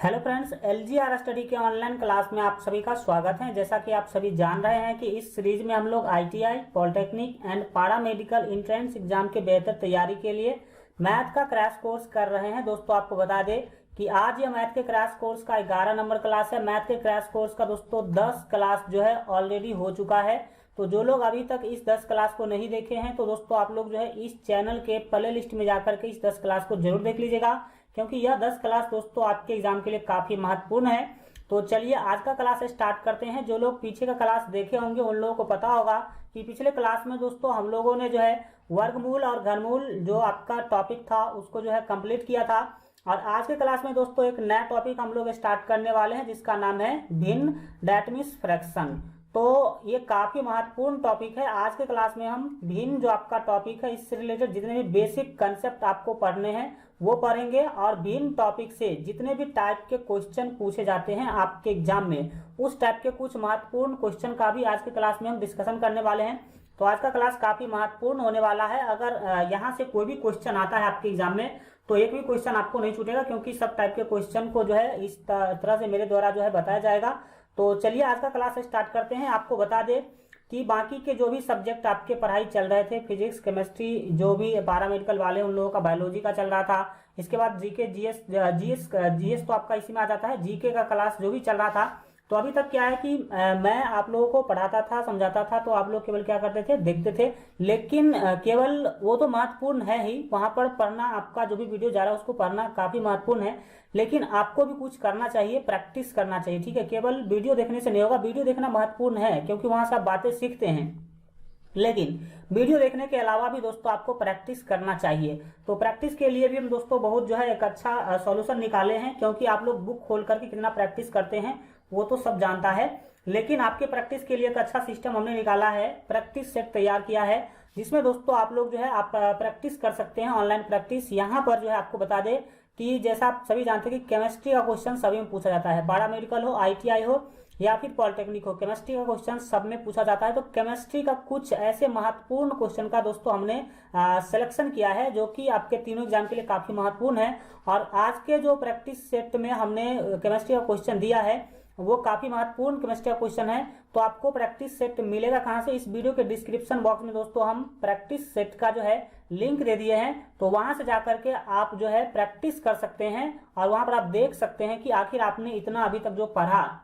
Hello friends, LGR study के online class में आप सभी का स्वागत है। जैसा कि आप सभी जान रहे हैं कि इस सीरीज में हम लोग ITI, पॉलिटेक्निक एंड पारा मेडिकल एंट्रेंस एग्जाम के बेहतर तैयारी के लिए मैथ का क्रैश कोर्स कर रहे हैं। दोस्तों आपको बता दें कि आज ये मैथ के क्रैश कोर्स का 11 नंबर क्लास है। मैथ के क्रैश कोर्स का दोस्तों 10 क्लास जो है ऑलरेडी हो चुका है। तो जो लोग अभी तक इस 10 क्लास को नहीं देखे हैं तो दोस्तों आप लोग जो है इस चैनल के प्ले लिस्ट में जाकर के इस 10 क्लास को जरूर देख लीजिएगा, क्योंकि यह 10 क्लास दोस्तों आपके एग्जाम के लिए काफी महत्वपूर्ण है। तो चलिए आज का क्लास स्टार्ट करते हैं। जो लोग पीछे का क्लास देखे होंगे उन लोगों को पता होगा कि पिछले क्लास में दोस्तों हम लोगों ने जो है वर्गमूल और घनमूल जो आपका टॉपिक था उसको जो है कंप्लीट किया था। और आज के क्लास में दोस्तों एक नया टॉपिक हम लोग स्टार्ट करने वाले हैं जिसका नाम है भिन्न, दैट मीन्स फ्रैक्शन। तो ये काफी महत्वपूर्ण टॉपिक है। आज के क्लास में हम भिन्न जो आपका टॉपिक है इससे रिलेटेड जितने भी बेसिक कंसेप्ट आपको पढ़ने हैं वो पढ़ेंगे, और भिन्न टॉपिक से जितने भी टाइप के क्वेश्चन पूछे जाते हैं आपके एग्जाम में उस टाइप के कुछ महत्वपूर्ण क्वेश्चन का भी आज के क्लास में हम डिस्कशन करने वाले हैं। तो आज का क्लास काफी महत्वपूर्ण होने वाला है। अगर यहाँ से कोई भी क्वेश्चन आता है आपके एग्जाम में तो एक भी क्वेश्चन आपको नहीं छूटेगा, क्योंकि सब टाइप के क्वेश्चन को जो है इस तरह से मेरे द्वारा जो है बताया जाएगा। तो चलिए आज का क्लास स्टार्ट करते हैं। आपको बता दें कि बाकी के जो भी सब्जेक्ट आपके पढ़ाई चल रहे थे, फिजिक्स, केमिस्ट्री, जो भी पैरामेडिकल वाले उन लोगों का बायोलॉजी का चल रहा था। इसके बाद जीके, जीएस तो आपका इसी में आ जाता है। जीके का क्लास जो भी चल रहा था, तो अभी तक क्या है कि मैं आप लोगों को पढ़ाता था, समझाता था, तो आप लोग केवल क्या करते थे, देखते थे। लेकिन केवल वो तो महत्वपूर्ण है ही, वहां पर पढ़ना, आपका जो भी वीडियो जा रहा है उसको पढ़ना काफी महत्वपूर्ण है। लेकिन आपको भी कुछ करना चाहिए, प्रैक्टिस करना चाहिए, ठीक है। केवल वीडियो देखने से नहीं होगा। वीडियो देखना महत्वपूर्ण है क्योंकि वहां से आप बातें सीखते हैं, लेकिन वीडियो देखने के अलावा भी दोस्तों आपको प्रैक्टिस करना चाहिए। तो प्रैक्टिस के लिए भी हम दोस्तों बहुत जो है एक अच्छा सॉल्यूशन निकाले हैं, क्योंकि आप लोग बुक खोल करके कितना प्रैक्टिस करते हैं वो तो सब जानता है, लेकिन आपके प्रैक्टिस के लिए एक अच्छा सिस्टम हमने निकाला है, प्रैक्टिस सेट तैयार किया है, जिसमें दोस्तों आप लोग जो है आप प्रैक्टिस कर सकते हैं, ऑनलाइन प्रैक्टिस। यहाँ पर जो है आपको बता दें कि जैसा आप सभी जानते हैं कि केमिस्ट्री का क्वेश्चन सभी में पूछा जाता है, पारा मेडिकल हो, ITI हो या फिर पॉलिटेक्निक हो, केमिस्ट्री का क्वेश्चन सब में पूछा जाता है। तो केमिस्ट्री का कुछ ऐसे महत्वपूर्ण क्वेश्चन का दोस्तों हमने सिलेक्शन किया है जो कि आपके तीनों एग्जाम के लिए काफी महत्वपूर्ण है। और आज के जो प्रैक्टिस सेट में हमने केमिस्ट्री का क्वेश्चन दिया है वो काफी महत्वपूर्ण केमिस्ट्री का क्वेश्चन है। तो आपको प्रैक्टिस सेट मिलेगा कहां से? इस वीडियो के डिस्क्रिप्शन बॉक्स में दोस्तों हम प्रैक्टिस सेट का जो है लिंक दे दिए हैं, तो वहां से जाकर के आप जो है प्रैक्टिस कर सकते हैं। और वहां पर आप देख सकते हैं कि आखिर आपने इतना अभी तक जो पढ़ा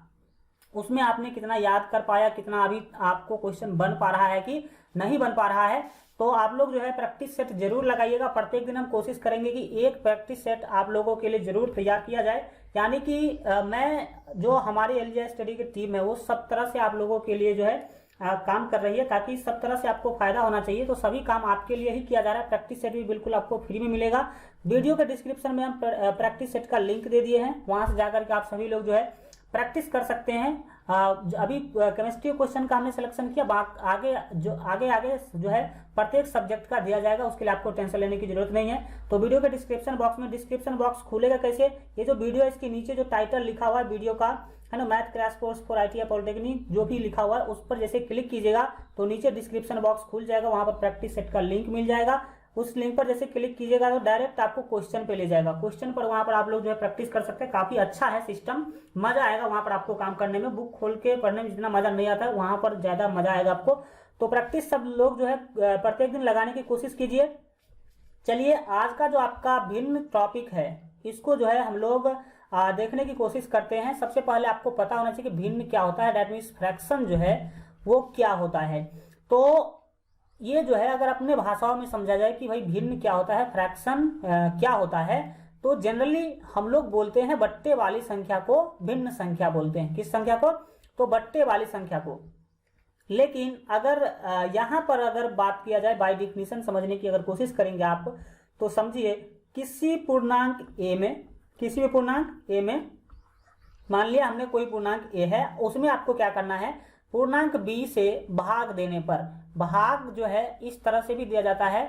उसमें आपने कितना याद कर पाया, कितना अभी आपको क्वेश्चन बन पा रहा है कि नहीं बन पा रहा है। तो आप लोग जो है प्रैक्टिस सेट जरूर लगाइएगा। प्रत्येक दिन हम कोशिश करेंगे कि एक प्रैक्टिस सेट आप लोगों के लिए जरूर तैयार किया जाए। यानी कि मैं जो हमारी LGR स्टडी की टीम है वो सब तरह से आप लोगों के लिए जो है काम कर रही है, ताकि सब तरह से आपको फायदा होना चाहिए। तो सभी काम आपके लिए ही किया जा रहा है। प्रैक्टिस सेट भी बिल्कुल आपको फ्री में मिलेगा। वीडियो के डिस्क्रिप्शन में हम प्रैक्टिस सेट का लिंक दे दिए हैं, वहां से जाकर के आप सभी लोग जो है प्रैक्टिस कर सकते हैं। अभी केमिस्ट्री क्वेश्चन का हमने सिलेक्शन किया, आगे जो है प्रत्येक सब्जेक्ट का दिया जाएगा, उसके लिए आपको टेंशन लेने की जरूरत नहीं है। तो वीडियो के डिस्क्रिप्शन बॉक्स खुलेगा कैसे? ये जो वीडियो है इसके नीचे जो टाइटल लिखा हुआ है वीडियो का, है ना, math crash course for ITI polytechnic जो भी लिखा हुआ है उस पर जैसे क्लिक कीजिएगा तो नीचे डिस्क्रिप्शन बॉक्स खुल जाएगा, वहां पर प्रैक्टिस सेट का लिंक मिल जाएगा। उस लिंक पर जैसे क्लिक कीजिएगा तो डायरेक्ट आपको क्वेश्चन पे ले जाएगा। क्वेश्चन पर वहां पर आप लोग जो है प्रैक्टिस कर सकते हैं। काफी अच्छा है सिस्टम, मजा आएगा वहां पर आपको काम करने में। बुक खोल के पढ़ने में जितना मजा नहीं आता है वहां पर ज्यादा मजा आएगा आपको। तो प्रैक्टिस सब लोग जो है प्रत्येक दिन लगाने की कोशिश कीजिए। चलिए आज का जो आपका भिन्न टॉपिक है इसको जो है हम लोग देखने की कोशिश करते हैं। सबसे पहले आपको पता होना चाहिए कि भिन्न क्या होता है, दैट मीन्स फ्रैक्शन जो है वो क्या होता है। तो ये जो है अगर अपने भाषाओं में समझा जाए कि भाई भिन्न क्या होता है, फ्रैक्शन क्या होता है, तो जनरली हम लोग बोलते हैं बट्टे वाली संख्या को भिन्न संख्या बोलते हैं। किस संख्या को? तो बट्टे वाली संख्या को। लेकिन अगर यहाँ पर अगर बात किया जाए बाय डिफिनीशन समझने की अगर कोशिश करेंगे आप, तो समझिए किसी भी पूर्णांक ए में मान लिया हमने कोई पूर्णांक ए है, उसमें आपको क्या करना है, पूर्णांक b से भाग देने पर, भाग जो है इस तरह से भी दिया जाता है,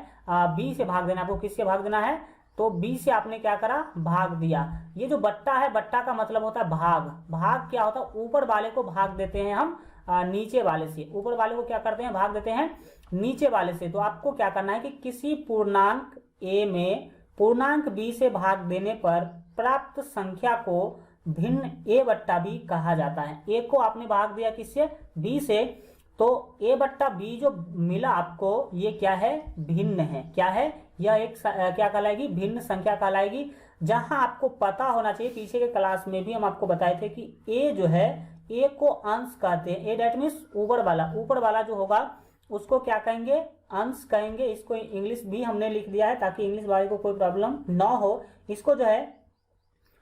b से भाग देना, आपको किससे भाग देना है, तो b से आपने क्या करा, भाग दिया। ये जो बट्टा है, बट्टा का मतलब होता है भाग। भाग क्या होता है, ऊपर वाले को भाग देते हैं हम नीचे वाले से। ऊपर वाले को क्या करते हैं, भाग देते हैं नीचे वाले से। तो आपको क्या करना है कि किसी पूर्णांक a में पूर्णांक b से भाग देने पर प्राप्त संख्या को भिन्न ए बट्टा बी कहा जाता है। ए को आपने भाग दिया किससे, बी से, तो ए बट्टा बी जो मिला आपको ये क्या है, भिन्न है। क्या है, यह एक क्या कहलाएगी, भिन्न संख्या कहलाएगी। जहां आपको पता होना चाहिए, पीछे के क्लास में भी हम आपको बताए थे कि ए जो है, ए को अंश कहते हैं। ए डेट मीन्स ऊपर वाला जो होगा उसको क्या कहेंगे, अंश कहेंगे। इसको इंग्लिश भी हमने लिख दिया है ताकि इंग्लिश वाले को कोई प्रॉब्लम ना हो। इसको जो है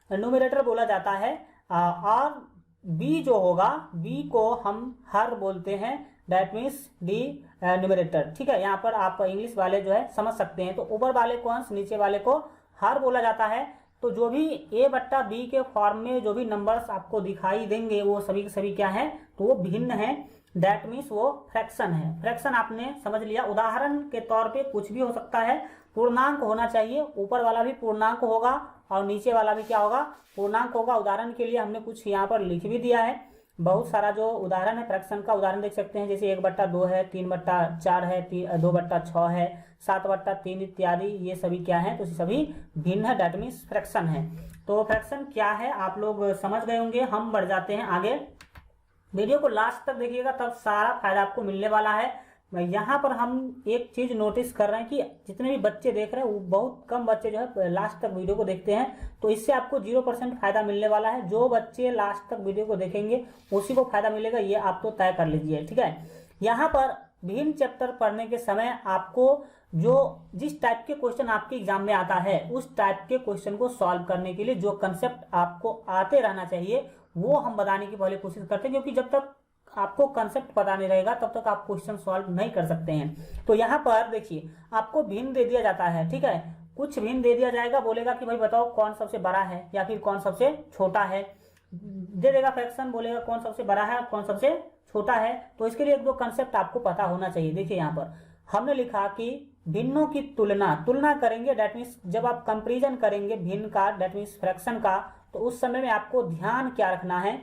न्यूमरेटर बोला जाता है। और बी जो होगा, बी को हम हर बोलते हैं, दैट मीन्स डी न्यूमरेटर। ठीक है, यहाँ पर आप इंग्लिश वाले जो है समझ सकते हैं। तो ऊपर वाले को अंश, नीचे वाले को हर बोला जाता है। तो जो भी ए बट्टा बी के फॉर्म में जो भी नंबर्स आपको दिखाई देंगे वो सभी के सभी क्या है, तो वो भिन्न है। दैट मीन्स वो फ्रैक्शन है। फ्रैक्शन आपने समझ लिया। उदाहरण के तौर पे कुछ भी हो सकता है, पूर्णांक होना चाहिए। ऊपर वाला भी पूर्णांक होगा और नीचे वाला भी क्या होगा, पूर्णांक होगा। उदाहरण के लिए हमने कुछ यहाँ पर लिख भी दिया है। बहुत सारा जो उदाहरण है फ्रैक्शन का, उदाहरण देख सकते हैं। जैसे 1/2 है, 3/4 है, 2/6 है, 7/3 इत्यादि। ये सभी क्या है, तो सभी भिन्न है, दैट मीन्स फ्रैक्शन है। तो फ्रैक्शन क्या है आप लोग समझ गए होंगे। हम बढ़ जाते हैं आगे। वीडियो को लास्ट तक देखिएगा, तब सारा फायदा आपको मिलने वाला है। यहाँ पर हम एक चीज नोटिस कर रहे हैं कि जितने भी बच्चे देख रहे हैं वो बहुत कम बच्चे जो है लास्ट तक वीडियो को देखते हैं। तो इससे आपको 0% फायदा मिलने वाला है। जो बच्चे लास्ट तक वीडियो को देखेंगे उसी को फायदा मिलेगा, ये आप तो तय कर लीजिए। ठीक है, यहाँ पर भिन्न चैप्टर पढ़ने के समय आपको जिस टाइप के क्वेश्चन आपके एग्जाम में आता है उस टाइप के क्वेश्चन को सॉल्व करने के लिए जो कंसेप्ट आपको आते रहना चाहिए वो हम बताने की पहले कोशिश करते हैं, क्योंकि जब तक आपको कंसेप्ट पता नहीं रहेगा तब तक आप क्वेश्चन सॉल्व नहीं कर सकते हैं। तो यहाँ पर देखिए आपको भिन्न दे दिया जाता है। ठीक है, कुछ भिन्न दे दिया जाएगा, बोलेगा कि भाई बताओ कौन सबसे बड़ा है या फिर कौन सबसे छोटा है। दे देगा फ्रैक्शन, बोलेगा कौन सबसे बड़ा है और कौन सबसे छोटा है। तो इसके लिए एक दो कंसेप्ट आपको पता होना चाहिए। देखिए यहाँ पर हमने लिखा कि भिन्नों की तुलना करेंगे, दैट मीन्स जब आप कंपेरिजन करेंगे भिन्न का, दैट मीन्स फ्रैक्शन का, तो उस समय में आपको ध्यान क्या रखना है।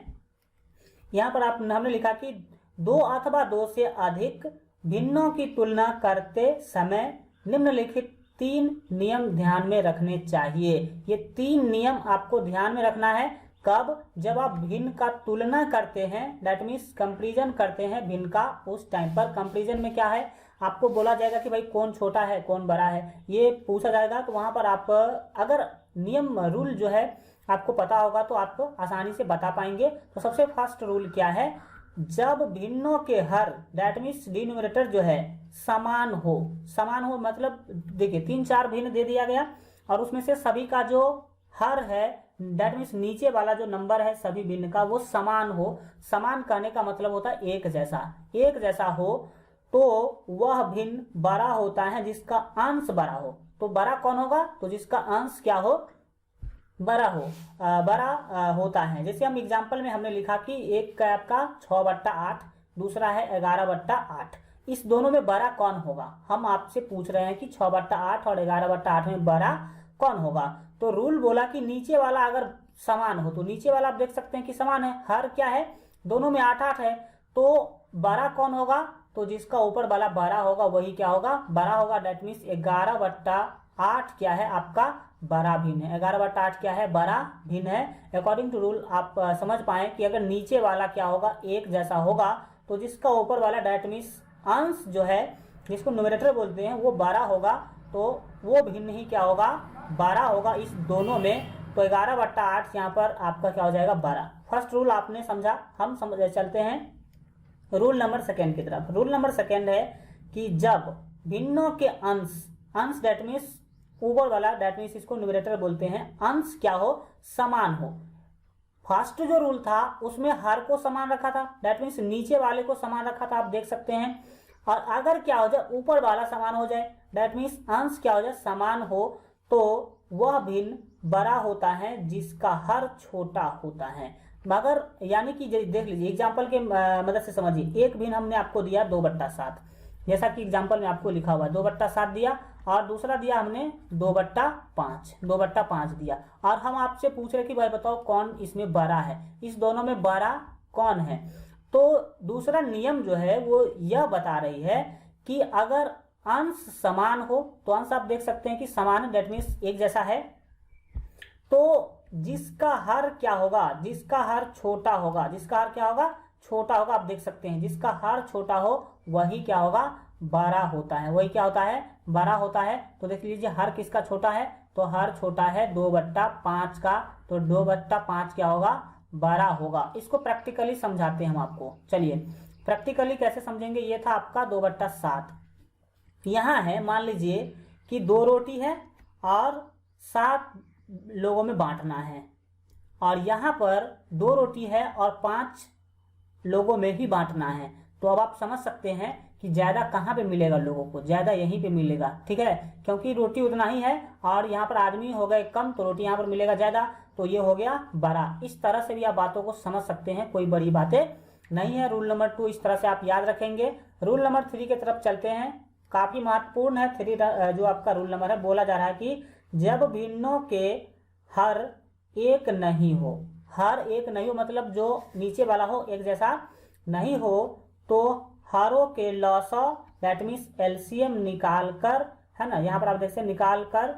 यहाँ पर हमने लिखा कि 2 अथवा 2 से अधिक भिन्नों की तुलना करते समय निम्नलिखित 3 नियम ध्यान में रखने चाहिए। ये 3 नियम आपको ध्यान में रखना है। कब, जब आप भिन्न का तुलना करते हैं, दैट मीन्स कंपैरिजन करते हैं भिन्न का, उस टाइम पर कंपैरिजन में क्या है, आपको बोला जाएगा कि भाई कौन छोटा है कौन बड़ा है, ये पूछा जाएगा। तो वहां पर आप अगर नियम रूल जो है आपको पता होगा तो आप आसानी से बता पाएंगे। तो सबसे फर्स्ट रूल क्या है, जब भिन्नों के हर, दैट मीन्स डिनोमिनेटर जो है समान हो मतलब देखिए 3-4 भिन्न दे दिया गया और उसमें से सभी का जो हर है, दैट मीन्स नीचे वाला जो नंबर है सभी भिन्न का वो समान हो। समान कहने का मतलब होता है एक जैसा हो, तो वह भिन्न बड़ा होता है जिसका अंश बड़ा हो। तो बड़ा कौन होगा, तो जिसका अंश क्या हो, बड़ा होता है। जैसे हम एग्जाम्पल में हमने लिखा कि एक का आपका 6/8, दूसरा है 11/8। इस दोनों में बड़ा कौन होगा, हम आपसे पूछ रहे हैं कि 6/8 और 11/8 में बड़ा कौन होगा। तो रूल बोला कि नीचे वाला अगर समान हो, तो नीचे वाला आप देख सकते हैं कि समान है, हर क्या है, दोनों में 8-8 है, तो बड़ा कौन होगा, तो जिसका ऊपर वाला बड़ा होगा वही क्या होगा, बड़ा होगा। दैट मीन्स 11/8 क्या है आपका, बड़ा भिन्न है। 11/8 क्या है, बड़ा भिन्न है। अकॉर्डिंग टू रूल आप समझ पाए कि अगर नीचे वाला क्या होगा, एक जैसा होगा, तो जिसका ऊपर वाला दैट मीन्स अंश जो है, जिसको न्यूमरेटर बोलते हैं, वो बड़ा होगा, तो वो भिन्न ही क्या होगा, बड़ा होगा इस दोनों में। तो 11/8 यहाँ पर आपका क्या हो जाएगा, बड़ा। फर्स्ट रूल आपने समझा। हम चलते हैं रूल नंबर 2 की तरफ। रूल नंबर 2 है कि जब भिन्नों के अंश दैट मीन्स ऊपर वाला, दैट मीन्स इसको न्यूमरेटर बोलते हैं, अंश क्या हो, समान हो। फर्स्ट जो रूल था उसमें हर को समान रखा था, दैट मीन्स नीचे वाले को समान रखा था, आप देख सकते हैं। और अगर क्या हो जाए, ऊपर वाला समान हो जाए, दैट मीन्स अंश क्या हो जाए, समान हो, तो वह भिन्न बड़ा होता है जिसका हर छोटा होता है। मगर यानी कि देख लीजिए एग्जाम्पल के मदद से समझिए। एक भिन्न हमने आपको दिया 2/7, जैसा कि एग्जाम्पल में आपको लिखा हुआ 2/7 दिया, और दूसरा दिया हमने 2/5 दिया। और हम आपसे पूछ रहे कि भाई बताओ कौन इसमें बड़ा है, इस दोनों में बड़ा कौन है। तो दूसरा नियम जो है वो यह बता रही है कि अगर अंश समान हो, तो अंश आप देख सकते हैं कि समान है, दैट मीन्स एक जैसा है, तो जिसका हर क्या होगा, जिसका हर छोटा होगा, जिसका हर क्या होगा, छोटा होगा। आप देख सकते हैं जिसका हर छोटा हो वही क्या होगा, बड़ा होता है, वही क्या होता है, बड़ा होता है। तो देख लीजिए हर किसका छोटा है, तो हर छोटा है 2/5 का, तो 2/5 क्या होगा, बड़ा होगा। इसको प्रैक्टिकली समझाते हैं हम आपको। चलिए प्रैक्टिकली कैसे समझेंगे, ये था आपका 2/7। यहाँ है मान लीजिए कि 2 रोटी है और 7 लोगों में बांटना है, और यहाँ पर 2 रोटी है और 5 लोगों में ही बांटना है। तो अब आप समझ सकते हैं कि ज्यादा कहाँ पे मिलेगा लोगों को, ज्यादा यहीं पे मिलेगा, ठीक है, क्योंकि रोटी उतना ही है और यहाँ पर आदमी हो गए कम, तो रोटी यहाँ पर मिलेगा ज्यादा, तो ये हो गया बड़ा। इस तरह से भी आप बातों को समझ सकते हैं, कोई बड़ी बातें नहीं है। रूल नंबर 2 इस तरह से आप याद रखेंगे। रूल नंबर 3 की तरफ चलते हैं, काफी महत्वपूर्ण है। 3 जो आपका रूल नंबर है, बोला जा रहा है कि जब भिन्नों के हर एक नहीं हो, हर एक नहीं हो मतलब जो नीचे वाला हो एक जैसा नहीं हो, तो हरों के लॉसो दैट मीन्स एलसीएम निकाल कर, है ना, यहाँ पर आप देखते हैं निकाल कर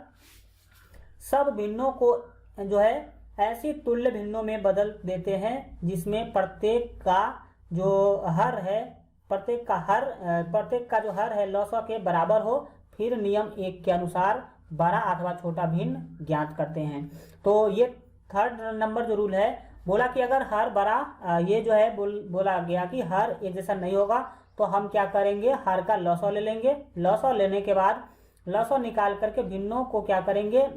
सब भिन्नों को जो है ऐसी तुल्य भिन्नों में बदल देते हैं जिसमें प्रत्येक का जो हर है, प्रत्येक का जो हर है लॉसो के बराबर हो। फिर नियम 1 के अनुसार बड़ा अथवा छोटा भिन्न ज्ञात करते हैं। तो ये 3rd नंबर जो रूल है, बोला कि अगर हर बड़ा ये जो है बोला गया कि हर एक जैसा नहीं होगा, तो हम क्या करेंगे, हर का लॉसो ले लेंगे। लॉसो लेने के बाद लॉसो निकाल करके भिन्नों को क्या करेंगे,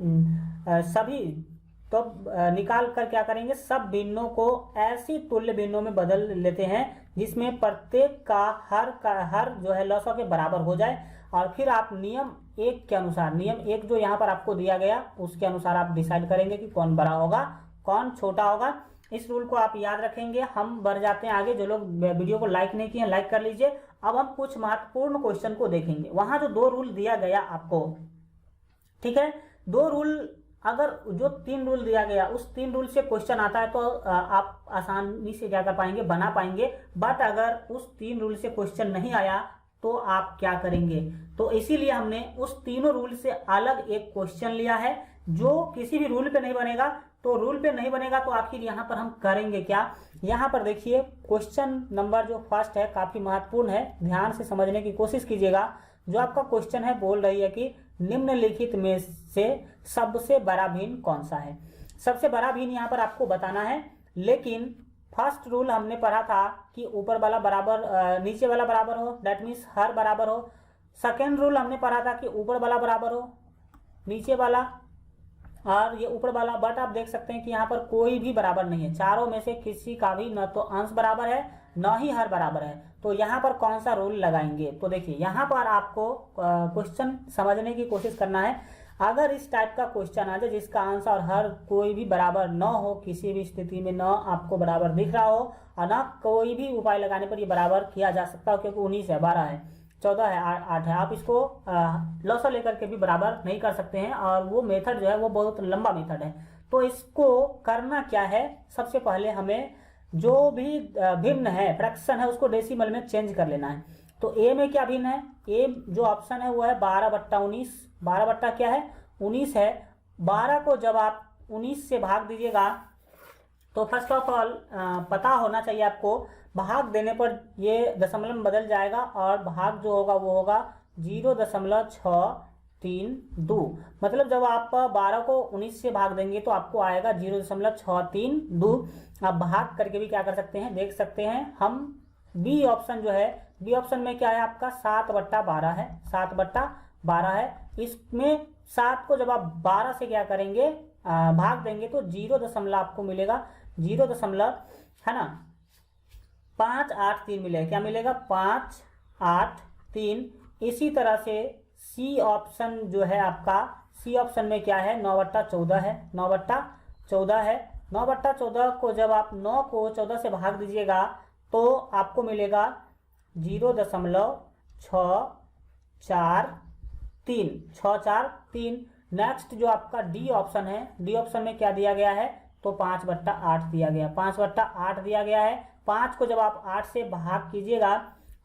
सभी तो निकाल कर क्या करेंगे, सब भिन्नों को ऐसी तुल्य भिन्नों में बदल लेते हैं जिसमें प्रत्येक का हर जो है लॉसो के बराबर हो जाए। और फिर आप नियम 1 के अनुसार, नियम 1 जो यहाँ पर आपको दिया गया उसके अनुसार आप डिसाइड करेंगे कि कौन बड़ा होगा कौन छोटा होगा। इस रूल को आप याद रखेंगे। हम बढ़ जाते हैं आगे। जो लोग वीडियो को लाइक नहीं किए लाइक कर लीजिए। अब हम कुछ महत्वपूर्ण क्वेश्चन को देखेंगे। वहां जो 2 रूल दिया गया आपको, ठीक है, 2 रूल, अगर जो 3 रूल दिया गया उस 3 रूल से क्वेश्चन आता है तो आप आसानी से क्या कर पाएंगे, बना पाएंगे। बट अगर उस 3 रूल से क्वेश्चन नहीं आया तो आप क्या करेंगे, तो इसीलिए हमने उस तीनों रूल से अलग एक क्वेश्चन लिया है जो किसी भी रूल पे नहीं बनेगा। तो रूल पे नहीं बनेगा तो आखिर यहाँ पर हम करेंगे क्या। यहाँ पर देखिए क्वेश्चन नंबर जो फर्स्ट है काफी महत्वपूर्ण है, ध्यान से समझने की कोशिश कीजिएगा। जो आपका क्वेश्चन है बोल रही है कि निम्नलिखित में से सबसे बड़ा भिन्न कौन सा है। सबसे बड़ा भिन्न यहाँ पर आपको बताना है। लेकिन फर्स्ट रूल हमने पढ़ा था कि ऊपर वाला बराबर नीचे वाला बराबर हो, दैट मीन्स हर बराबर हो। सेकेंड रूल हमने पढ़ा था कि ऊपर वाला बराबर हो नीचे वाला और ये ऊपर वाला। बट आप देख सकते हैं कि यहाँ पर कोई भी बराबर नहीं है, चारों में से किसी का भी न तो अंश बराबर है न ही हर बराबर है। तो यहाँ पर कौन सा रूल लगाएंगे, तो देखिए यहाँ पर आपको क्वेश्चन समझने की कोशिश करना है। अगर इस टाइप का क्वेश्चन आ जाए जिसका अंश और हर कोई भी बराबर न हो, किसी भी स्थिति में न आपको बराबर दिख रहा हो और न कोई भी उपाय लगाने पर ये बराबर किया जा सकता हो, क्योंकि 19 है, 12 है, 14 है, 8 है, आप इसको लॉसो लेकर के भी बराबर नहीं कर सकते हैं। और वो मेथड जो है वो बहुत लंबा मेथड है। तो इसको करना क्या है, सबसे पहले हमें जो भी भिन्न है फ्रैक्शन है उसको डेसिमल में चेंज कर लेना है। तो ए में क्या भिन्न है, ए जो ऑप्शन है वो है 12/19। 12 बट्टा क्या है, 19 है। 12 को जब आप 19 से भाग दीजिएगा तो फर्स्ट ऑफ ऑल पता होना चाहिए आपको, भाग देने पर ये दशमलव में बदल जाएगा और भाग जो होगा वो होगा 0.632। मतलब जब आप 12 को 19 से भाग देंगे तो आपको आएगा 0.632। आप भाग करके भी क्या कर सकते हैं, देख सकते हैं हम। बी ऑप्शन जो है, बी ऑप्शन में क्या है आपका 7/12 है, 7/12 है। इसमें 7 को जब आप 12 से क्या करेंगे भाग देंगे तो 0 आपको मिलेगा, 0 है ना 583 मिलेगा। क्या मिलेगा, 583। इसी तरह से सी ऑप्शन जो है आपका, सी ऑप्शन में क्या है 9/14 है, 9/14 है। 9/14 को जब आप 9 को 14 से भाग दीजिएगा तो आपको मिलेगा 0.643। नेक्स्ट जो आपका डी ऑप्शन है, डी ऑप्शन में क्या दिया गया है, तो 5/8 दिया गया, 5/8 दिया गया है। 5 को जब आप 8 से भाग कीजिएगा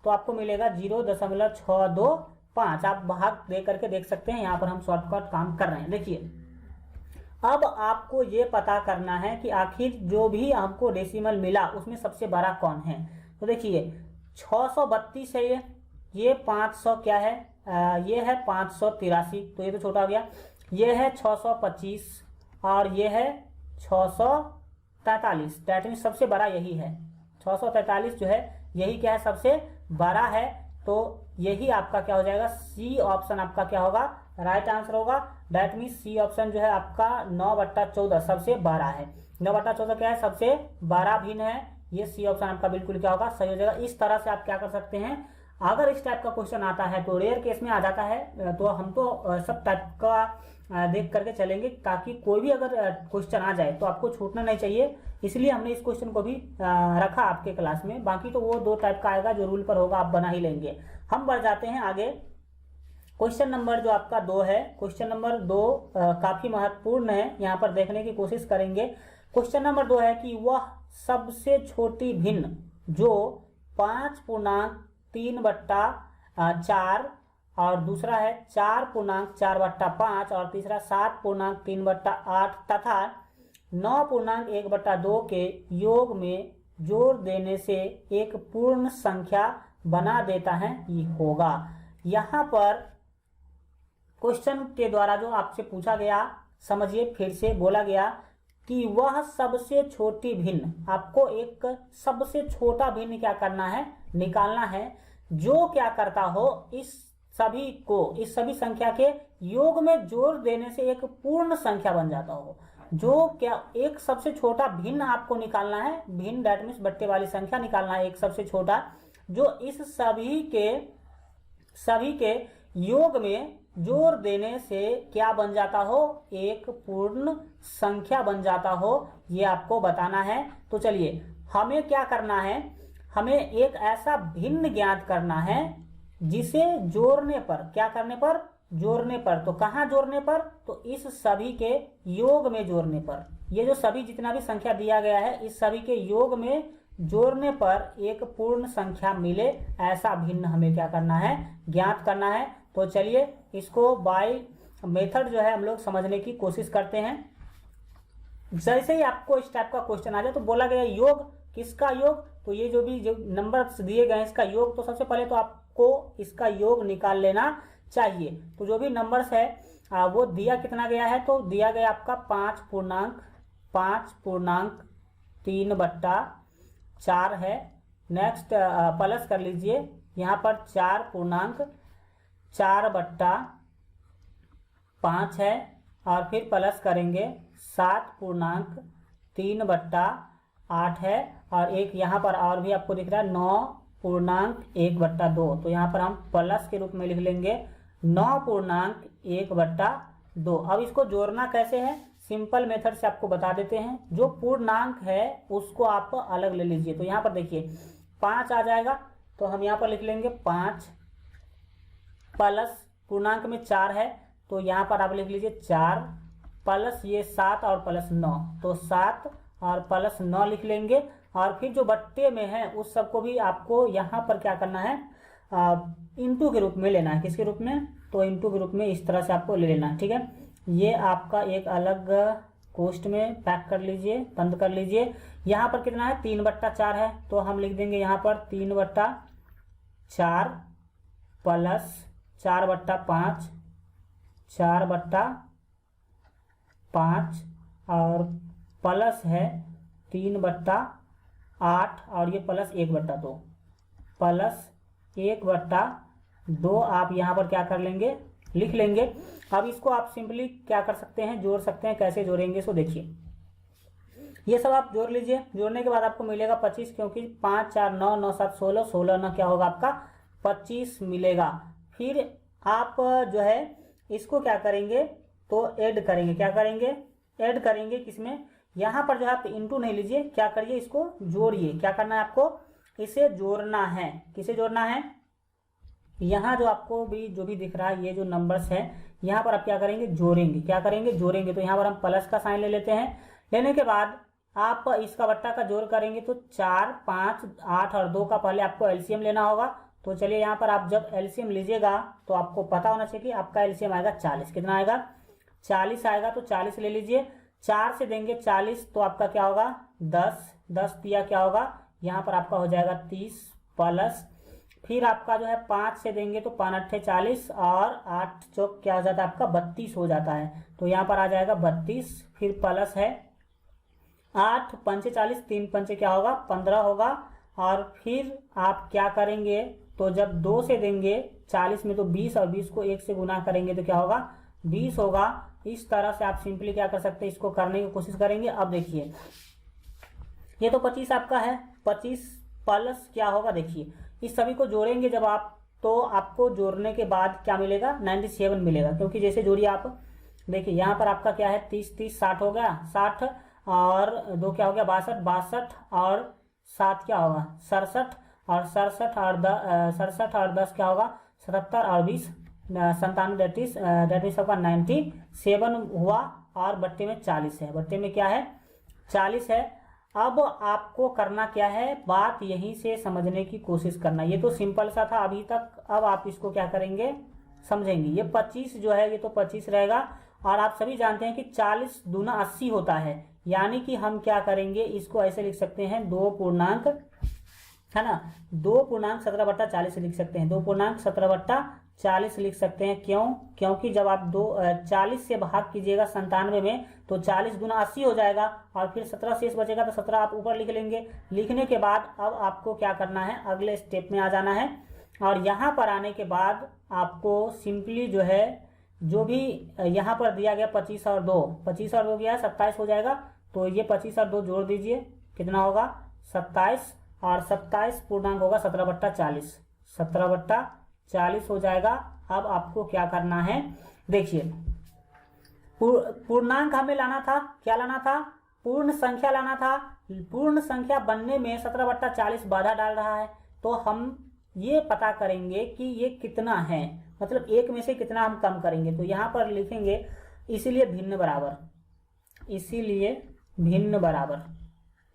तो आपको मिलेगा 0.625। आप भाग दे करके देख सकते हैं, यहाँ पर हम शॉर्टकट काम कर रहे हैं। देखिए अब आपको ये पता करना है कि आखिर जो भी आपको डेसिमल मिला उसमें सबसे बड़ा कौन है। तो देखिए 632 है, ये 500 क्या है, ये है 583, तो ये तो छोटा हो गया। ये है 625 और ये है 643, दैट मीन्स सबसे बड़ा यही है। 643 जो है यही क्या है, सबसे बड़ा है। तो यही आपका क्या हो जाएगा, सी ऑप्शन आपका क्या होगा, राइट आंसर होगा। दैट मीन्स सी ऑप्शन जो है आपका 9/14 सबसे बड़ा है। 9/14 क्या है, सबसे बड़ा भिन्न है। ये सी ऑप्शन आपका बिल्कुल क्या होगा, सही हो जाएगा। इस तरह से आप क्या कर सकते हैं, अगर इस टाइप का क्वेश्चन आता है तो रेयर केस में आ जाता है, तो हम तो सब टाइप का देख करके चलेंगे ताकि कोई भी अगर क्वेश्चन आ जाए तो आपको छूटना नहीं चाहिए, इसलिए हमने इस क्वेश्चन को भी रखा आपके क्लास में। बाकी तो वो 2 टाइप का आएगा जो रूल पर होगा, आप बना ही लेंगे। हम बढ़ जाते हैं आगे। क्वेश्चन नंबर जो आपका 2 है, क्वेश्चन नंबर 2 काफी महत्वपूर्ण है, यहाँ पर देखने की कोशिश करेंगे। क्वेश्चन नंबर 2 है कि वह सबसे छोटी भिन्न जो 5.3/4 और दूसरा है 4.4/5 और तीसरा 7.3/8 तथा 9.1/2 के योग में जोड़ देने से एक पूर्ण संख्या बना देता है, ये होगा। यहाँ पर क्वेश्चन के द्वारा जो आपसे पूछा गया, समझिए फिर से बोला गया कि वह सबसे छोटी भिन्न, आपको एक सबसे छोटा भिन्न क्या करना है, निकालना है, जो क्या करता हो इस सभी को, इस सभी संख्या के योग में जोड़ देने से एक पूर्ण संख्या बन जाता हो। जो क्या, एक सबसे छोटा भिन्न आपको निकालना है, भिन्न दैट मीन्स बट्टे वाली संख्या निकालना है, एक सबसे छोटा जो इस सभी के योग में जोड़ देने से क्या बन जाता हो, एक पूर्ण संख्या बन जाता हो, ये आपको बताना है। तो चलिए हमें क्या करना है, हमें एक ऐसा भिन्न ज्ञात करना है जिसे जोड़ने पर, क्या करने पर, जोड़ने पर। तो कहाँ जोड़ने पर, तो इस सभी के योग में जोड़ने पर। ये जो सभी जितना भी संख्या दिया गया है, इस सभी के योग में जोड़ने पर एक पूर्ण संख्या मिले, ऐसा भिन्न हमें क्या करना है, ज्ञात करना है। तो चलिए इसको बाय मेथड जो है हम लोग समझने की कोशिश करते हैं। जैसे ही आपको इस टाइप का क्वेश्चन आ जाए तो बोला गया योग, किसका योग, तो ये जो भी जो नंबर्स दिए गए हैं इसका योग, तो सबसे पहले तो आपको इसका योग निकाल लेना चाहिए। तो जो भी नंबर्स है वो दिया कितना गया है, तो दिया गया आपका 5.3/4 है। नेक्स्ट प्लस कर लीजिए, यहाँ पर 4.4/5 है और फिर प्लस करेंगे 7.3/8 है और एक यहाँ पर और भी आपको दिख रहा है 9.1/2। तो यहाँ पर हम प्लस के रूप में लिख लेंगे 9.1/2। अब इसको जोड़ना कैसे है, सिंपल मेथड से आपको बता देते हैं। जो पूर्णांक है उसको आप अलग ले लीजिए। तो यहाँ पर देखिए 5 आ जाएगा, तो हम यहाँ पर लिख लेंगे 5 प्लस पूर्णांक में 4 है, तो यहाँ पर आप लिख लीजिए 4 प्लस ये 7 और प्लस 9, तो 7 और प्लस 9 लिख लेंगे। और फिर जो बट्टे में है उस सबको भी आपको यहाँ पर क्या करना है, इंटू के रूप में लेना है। किसके रूप में, तो इंटू के रूप में इस तरह से आपको ले लेना है, ठीक है। ये आपका एक अलग कोष्ठ में पैक कर लीजिए, बंद कर लीजिए। यहाँ पर कितना है, 3/4 है, तो हम लिख देंगे यहाँ पर 3/4 प्लस 4/5, 4/5 और प्लस है 3/8 और ये प्लस 1/2, प्लस 1/2 आप यहाँ पर क्या कर लेंगे, लिख लेंगे। अब इसको आप सिंपली क्या कर सकते हैं, जोड़ सकते हैं। कैसे जोड़ेंगे इसको देखिए, ये सब आप जोड़ लीजिए। जोड़ने के बाद आपको मिलेगा 25, क्योंकि 5 4 9 9 7 16 16 9 क्या होगा आपका 25 मिलेगा। फिर आप जो है इसको क्या करेंगे, तो ऐड करेंगे। क्या करेंगे, ऐड करेंगे किसमें, यहाँ पर जो है आप इंटू नहीं लीजिए, क्या करिए इसको जोड़िए। क्या करना है आपको, इसे जोड़ना है। किसे जोड़ना है, यहाँ जो आपको भी जो भी दिख रहा है ये जो नंबर्स है यहाँ पर आप क्या करेंगे, जोड़ेंगे। क्या करेंगे, जोड़ेंगे। तो यहाँ पर हम प्लस का साइन ले लेते हैं। लेने के बाद आप इसका बट्टा का जोड़ करेंगे तो 4 5 8 और 2 का पहले आपको एलसीएम लेना होगा। तो चलिए यहाँ पर आप जब एलसीएम लीजिएगा तो आपको पता होना चाहिए कि आपका एलसीएम आएगा 40। कितना आएगा, 40 आएगा तो 40 ले लीजिए। 4 से देंगे 40 तो आपका क्या होगा 10, 10 दिया क्या होगा यहाँ पर आपका हो जाएगा 30 प्लस, फिर आपका जो है 5 से देंगे तो 5 अट्ठे 40 और 8 चौक क्या हो जाता है आपका 32 हो जाता है, तो यहाँ पर आ जाएगा 32, फिर प्लस है 8 पंचे 40, 3 पंचे क्या होगा 15 होगा, और फिर आप क्या करेंगे तो जब 2 से देंगे 40 में तो 20 और 20 को 1 से गुना करेंगे तो क्या होगा 20 होगा। इस तरह से आप सिंपली क्या कर सकते हैं, इसको करने की कोशिश करेंगे। अब देखिए ये तो 25 आपका है, 25 प्लस क्या होगा देखिए इस सभी को जोड़ेंगे जब आप, तो आपको जोड़ने के बाद क्या मिलेगा 97 मिलेगा, क्योंकि जैसे जोड़िए आप देखिए यहाँ पर आपका क्या है 30 30 60 हो गया 60 और 2 क्या हो गया 62 62 और 7 क्या होगा 67 और 67 और 67 और 10 क्या होगा 77 और 20 97, डेट मीन्स आपका 97 हुआ और बट्टे में 40 है, बट्टे में क्या है 40 है। अब आपको करना क्या है, बात यहीं से समझने की कोशिश करना। ये तो सिंपल सा था अभी तक, अब आप इसको क्या करेंगे समझेंगे। ये 25 जो है ये तो 25 रहेगा, और आप सभी जानते हैं कि 40 दूना 80 होता है, यानी कि हम क्या करेंगे इसको ऐसे लिख सकते हैं 2 पूर्णांक है ना, 2 पूर्णांक 17/40 लिख सकते हैं, 2 पूर्णांक 17/40 लिख सकते हैं। क्यों? क्योंकि जब आप 40 से भाग कीजिएगा 97 में तो 40 दूना 80 हो जाएगा, और फिर 17 शेष बचेगा तो 17 आप ऊपर लिख लेंगे। लिखने के बाद अब आपको क्या करना है, अगले स्टेप में आ जाना है, और यहाँ पर आने के बाद आपको सिंपली जो है जो भी यहाँ पर दिया गया 25 और 2 गया 27 हो जाएगा, तो ये 25 और 2 जोड़ दीजिए कितना होगा 27, और 27 पूर्णांक होगा 17/40, 17/40 हो जाएगा। अब आपको क्या करना है देखिए, पूर्णांक हमें लाना था, क्या लाना था पूर्ण संख्या लाना था। पूर्ण संख्या बनने में 17/40 बाधा डाल रहा है, तो हम ये पता करेंगे कि ये कितना है, मतलब 1 में से कितना हम कम करेंगे, तो यहाँ पर लिखेंगे इसीलिए भिन्न बराबर, इसीलिए भिन्न बराबर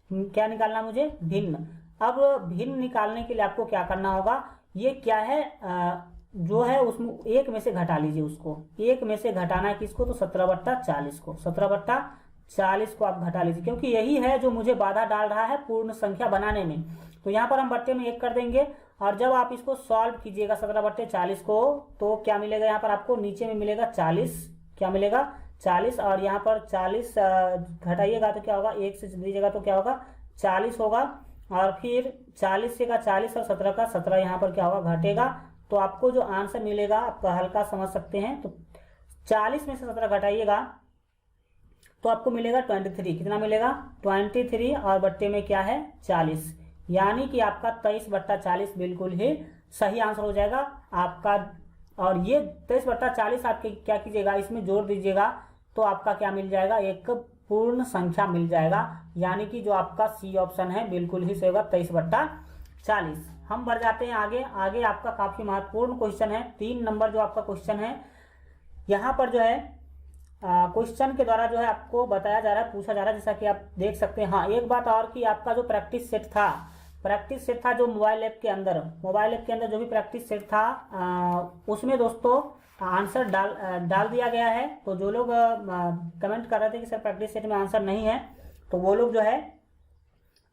क्या निकालना मुझे भिन्न। अब भिन्न निकालने के लिए आपको क्या करना होगा, ये क्या है जो है उसमें 1 में से घटा लीजिए, उसको 1 में से घटाना है किसको तो 17/40 को, 17/40 को आप घटा लीजिए, क्योंकि यही है जो मुझे बाधा डाल रहा है पूर्ण संख्या बनाने में। तो यहाँ पर हम बट्टे में 1 कर देंगे, और जब आप इसको सॉल्व कीजिएगा 17/40 को तो क्या मिलेगा, यहाँ पर आपको नीचे में मिलेगा 40, क्या मिलेगा 40, और यहाँ पर 40 घटाइएगा तो क्या होगा 1 से दीजिएगा तो क्या होगा 40 होगा, और फिर 40 से का 40 और 17 का 17 यहाँ पर क्या होगा घटेगा, तो आपको जो आंसर मिलेगा आपका हल्का समझ सकते हैं, तो 40 में से 17 घटाइएगा तो आपको मिलेगा 23, कितना मिलेगा 23, और बट्टे में क्या है 40, यानी कि आपका 23/40 बिल्कुल ही सही आंसर हो जाएगा आपका। और ये 23/40 आपके क्या कीजिएगा इसमें जोड़ दीजिएगा तो आपका क्या मिल जाएगा, एक पूर्ण संख्या मिल जाएगा, यानी कि जो आपका सी ऑप्शन है बिल्कुल ही सही होगा 23/40। हम बढ़ जाते हैं आगे। आगे आपका काफी महत्वपूर्ण क्वेश्चन है, 3 नंबर जो आपका क्वेश्चन है, यहाँ पर जो है क्वेश्चन के द्वारा जो है आपको बताया जा रहा है, पूछा जा रहा है, जैसा कि आप देख सकते हैं। हाँ, एक बात और कि आपका जो प्रैक्टिस सेट था जो मोबाइल ऐप के अंदर जो भी प्रैक्टिस सेट था उसमें दोस्तों आंसर डाल दिया गया है। तो जो लोग कमेंट कर रहे थे कि सर प्रैक्टिस सेट में आंसर नहीं है, तो वो लोग जो है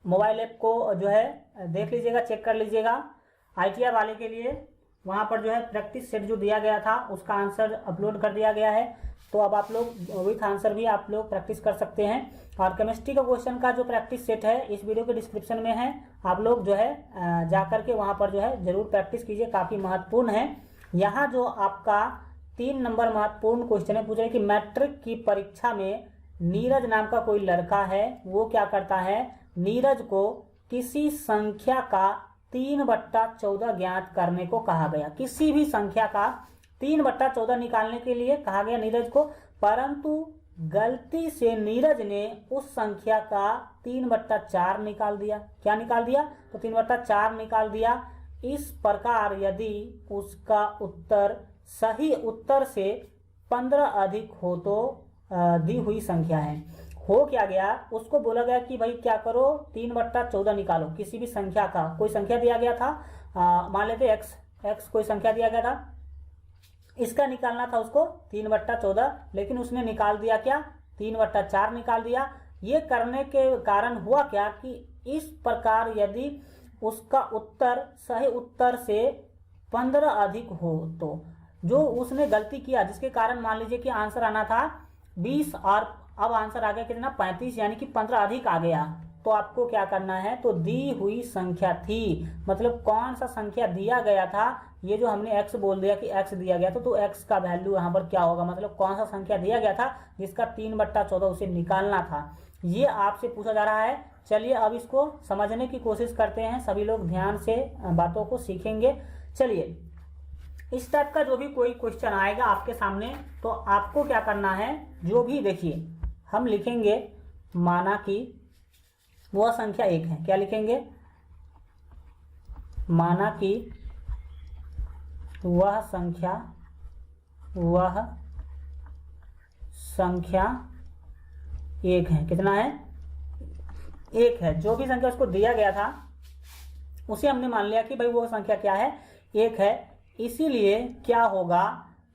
मोबाइल ऐप को जो है देख लीजिएगा, चेक कर लीजिएगा। ITR वाले के लिए वहाँ पर जो है प्रैक्टिस सेट जो दिया गया था उसका आंसर अपलोड कर दिया गया है, तो अब आप लोग विथ आंसर भी आप लोग प्रैक्टिस कर सकते हैं। और केमिस्ट्री का क्वेश्चन का जो प्रैक्टिस सेट है इस वीडियो के डिस्क्रिप्शन में है, आप लोग जो है जाकर के वहाँ पर जो है जरूर प्रैक्टिस कीजिए, काफ़ी महत्वपूर्ण है। यहाँ जो आपका 3 नंबर महत्वपूर्ण क्वेश्चन है, पूछ रहे कि मैट्रिक की परीक्षा में नीरज नाम का कोई लड़का है, वो क्या करता है, नीरज को किसी संख्या का 3/14 ज्ञात करने को कहा गया। किसी भी संख्या का 3/14 निकालने के लिए कहा गया नीरज को, परंतु गलती से नीरज ने उस संख्या का 3/4 निकाल दिया। क्या निकाल दिया, तो 3/4 निकाल दिया। इस प्रकार यदि उसका उत्तर सही उत्तर से 15 अधिक हो तो दी हुई संख्या है। हो क्या गया, उसको बोला गया कि भाई क्या करो 3/14 निकालो, किसी भी संख्या का, कोई संख्या दिया गया था, मान लेते x कोई संख्या दिया गया था, इसका निकालना था उसको 3/14, लेकिन उसने निकाल दिया क्या, 3/4 निकाल दिया। ये करने के कारण हुआ क्या कि इस प्रकार यदि उसका उत्तर सही उत्तर से 15 अधिक हो तो जो उसने गलती किया, जिसके कारण मान लीजिए कि आंसर आना था 20 और अब आंसर आ गया कितना 35, यानी कि 15 अधिक आ गया, तो आपको क्या करना है, तो दी हुई संख्या थी, मतलब कौन सा संख्या दिया गया था, ये जो हमने x बोल दिया कि x दिया गया तो x का वैल्यू यहाँ पर क्या होगा, मतलब कौन सा संख्या दिया गया था जिसका 3/14 उसे निकालना था, ये आपसे पूछा जा रहा है। चलिए अब इसको समझने की कोशिश करते हैं, सभी लोग ध्यान से बातों को सीखेंगे। चलिए इस टाइप का जो भी कोई क्वेश्चन आएगा आपके सामने, तो आपको क्या करना है, जो भी देखिए हम लिखेंगे माना कि वह संख्या 1 है, क्या लिखेंगे, माना कि वह संख्या 1 है, कितना है, 1 है। जो भी संख्या उसको दिया गया था उसे हमने मान लिया कि भाई वो संख्या क्या है, 1 है। इसीलिए क्या होगा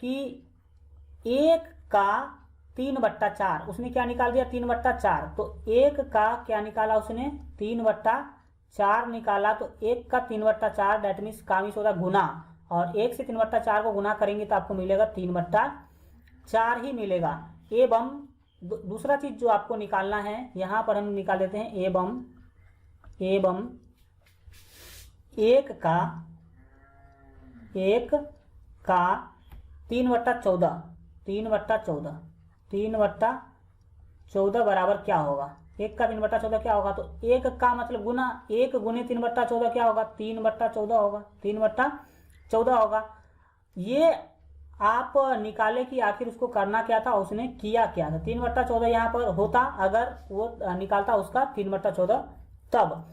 कि 1 का 3/4 उसने क्या निकाल दिया, 3/4, तो 1 का क्या निकाला उसने, 3/4 निकाला, तो 1 का 3/4 डेट मीन्स का मीन्स होता गुना, और 1 से 3/4 को गुना करेंगे तो आपको मिलेगा 3/4 ही मिलेगा। एवं दूसरा चीज जो आपको निकालना है, यहां पर हम निकाल देते हैं एवं 1 का 3/14 बराबर क्या होगा, 1 का 3/14 क्या होगा, तो 1 का मतलब गुना, 1 गुने 3/14 क्या होगा, 3/14 होगा, 3/14 होगा। ये आप निकाले कि आखिर उसको करना क्या था, उसने किया क्या था, 3/14 यहाँ पर होता अगर वो निकालता उसका 3/14 तब।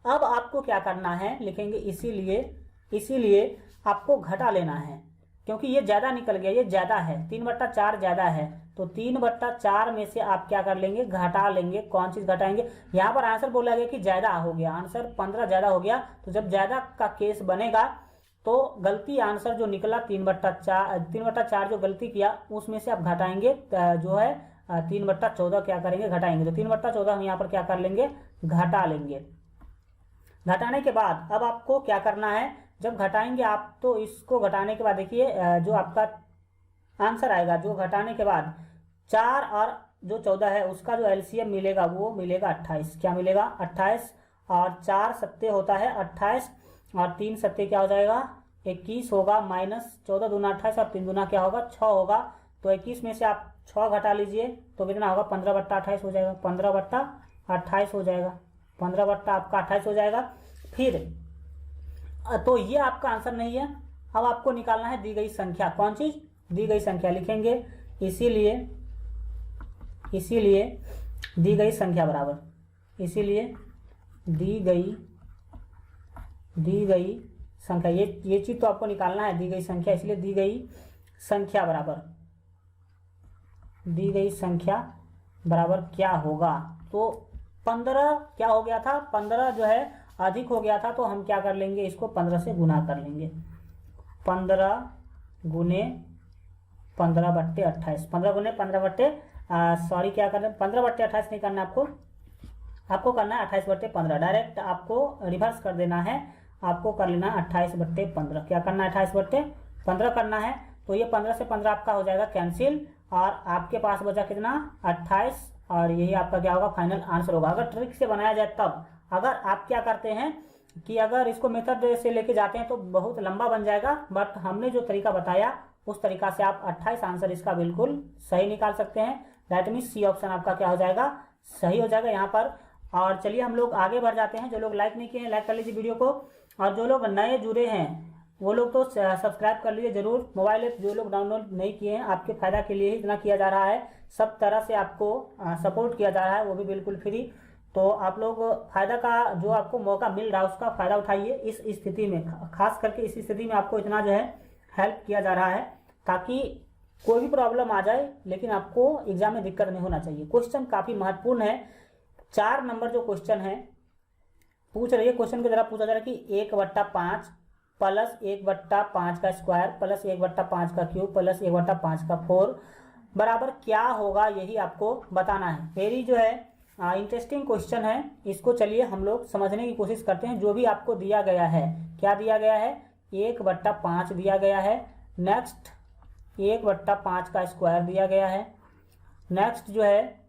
अब आपको क्या करना है, लिखेंगे इसीलिए आपको घटा लेना है, क्योंकि ये ज्यादा निकल गया, ये ज्यादा है, 3/4 ज्यादा है, तो 3/4 में से आप क्या कर लेंगे, घटा लेंगे। कौन चीज घटाएंगे, यहाँ पर आंसर बोला गया कि ज्यादा हो गया, आंसर 15 ज्यादा हो गया, तो जब ज्यादा का केस बनेगा तो गलती आंसर जो निकला 3/4 जो गलती किया उसमें से आप घटाएंगे, जो है 3/14 क्या करेंगे, घटाएंगे, तो 3/14 हम यहाँ पर क्या कर लेंगे, घटा लेंगे। घटाने के बाद अब आपको क्या करना है, जब घटाएंगे आप तो इसको घटाने के बाद देखिए जो आपका आंसर आएगा, जो घटाने के बाद 4 और जो 14 है उसका जो एलसीएम मिलेगा वो मिलेगा 28, क्या मिलेगा 28, और 4 सत्ते होता है 28 और 3 सत्ते क्या हो जाएगा 21 होगा, माइनस 14 दूना 28 और 3 दूना क्या होगा 6 होगा, तो 21 में से आप 6 घटा लीजिए तो कितना होगा 15/28 हो जाएगा, 15/28 हो जाएगा, 15/28 हो जाएगा। फिर तो ये आपका आंसर नहीं है, अब आपको निकालना है दी गई संख्या, कौन चीज, दी गई संख्या लिखेंगे, इसीलिए दी गई संख्या बराबर, इसीलिए दी गई संख्या, ये चीज तो आपको निकालना है, दी गई संख्या, इसलिए दी गई संख्या बराबर क्या होगा, तो 15 क्या हो गया था, 15 जो है अधिक हो गया था, तो हम क्या कर लेंगे, इसको 15 से गुना कर लेंगे, 15 गुने 15/28, 15 गुने 15/28 नहीं करना आपको करना है 28/15, डायरेक्ट आपको रिवर्स कर देना है, आपको कर लेना है 28/15, क्या करना है 28/15 करना है, तो ये 15 से 15 आपका हो जाएगा कैंसिल, और आपके पास बचा कितना 28, और यही आपका क्या होगा फाइनल आंसर होगा। अगर ट्रिक से बनाया जाए तब, अगर आप क्या करते हैं कि अगर इसको मेथड से लेके जाते हैं तो बहुत लंबा बन जाएगा, बट हमने जो तरीका बताया उस तरीका से आप 28 आंसर इसका बिल्कुल सही निकाल सकते हैं, दैट मीन्स सी ऑप्शन आपका क्या हो जाएगा, सही हो जाएगा यहाँ पर। और चलिए हम लोग आगे बढ़ जाते हैं, जो लोग लाइक नहीं किए हैं लाइक कर लीजिए वीडियो को, और जो लोग नए जुड़े हैं वो लोग तो सब्सक्राइब कर लीजिए जरूर। मोबाइल ऐप जो लोग डाउनलोड नहीं किए हैं आपके फायदा के लिए ही इतना किया जा रहा है, सब तरह से आपको सपोर्ट किया जा रहा है, वो भी बिल्कुल फ्री, तो आप लोग फायदा का जो आपको मौका मिल रहा है उसका फायदा उठाइए। इस स्थिति में, खास करके इस स्थिति में आपको इतना जो है हेल्प किया जा रहा है ताकि कोई भी प्रॉब्लम आ जाए लेकिन आपको एग्जाम में दिक्कत नहीं होना चाहिए। क्वेश्चन काफी महत्वपूर्ण है, 4 नंबर जो क्वेश्चन है पूछ रही है, क्वेश्चन की तरह पूछा जा रहा है कि 1/5 प्लस 1/5 का स्क्वायर प्लस 1/5 का क्यूब प्लस 1/5 का 4 बराबर क्या होगा, यही आपको बताना है। वेरी जो है इंटरेस्टिंग क्वेश्चन है, इसको चलिए हम लोग समझने की कोशिश करते हैं। जो भी आपको दिया गया है, क्या दिया गया है, 1/5 दिया गया है। नेक्स्ट 1/5 का स्क्वायर दिया गया है। नेक्स्ट जो है